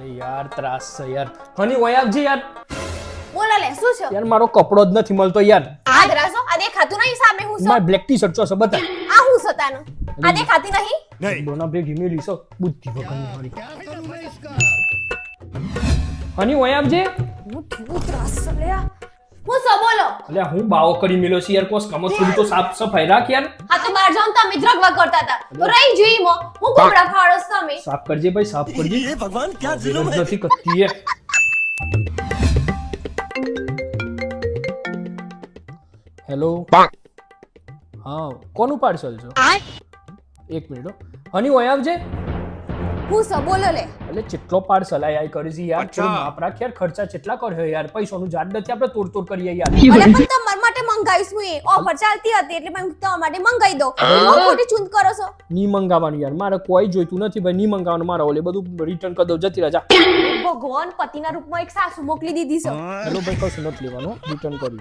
અરે યાર ત્રાસ છે યાર હની ઓય આવજે યાર બોલો લે શું છે યાર મારો કપડો જ નથી મળતો યાર આ દ્રાસો આ દેખાતું નહીં સામે હું મારી બ્લેક ટી શર્ટ છે બતા આ હું સતાનો આ દેખાતી નહીં દોના ભેગી મેલી છે બુદ્ધિ વગરની વાળી હની ઓય આવજે હું કેવું ત્રાસ છે લે હું સો બોલો અલ્યા હું બાવો કરી મેલ્યો છે યાર કોસ કમત થોડી તો સાફ સફાઈ રાખ યાર હા તો બહાર જાઉં તમે દ્રગવા કરતા હતા તો રહી જોઈ મો હું કોબડા ફાડોસ તમે સાફ કરજે ભાઈ સાફ કરજે ये भगवान क्या વેર जुल्म જ है નથી કરતી હે હેલો હા કોનું પાર્સલ છે એક મિનિટ હો હની ઓય આવજે હું સો બોલો લે એટલે કેટલો પાર્સલ આય કરી છે યાર થોડું માપ રાખ યાર ખર્ચા કેટલા કર્યો યાર પૈસાનું જાડ નથી આપણે તોડ કરીએ યાર અરે પણ તમાર માટે મંગાઈશ હું એ ઓફર ચાલતી હતી એટલે મેં તમારા માટે મંગાઈ દો હું ખોટી ચૂંદ કરો છો ની મંગાવવાનું યાર મારે કોઈ જોઈતું નથી ભાઈ ની મંગાવવાનું મારા ઓલે બધું રિટર્ન કરી દઉં જતી રાજા ભગવાન પતિના રૂપમાં એક સાસુ મોકલી દીધી છે હેલો ભાઈ કશું નથી લેવાનું રિટર્ન કર્યું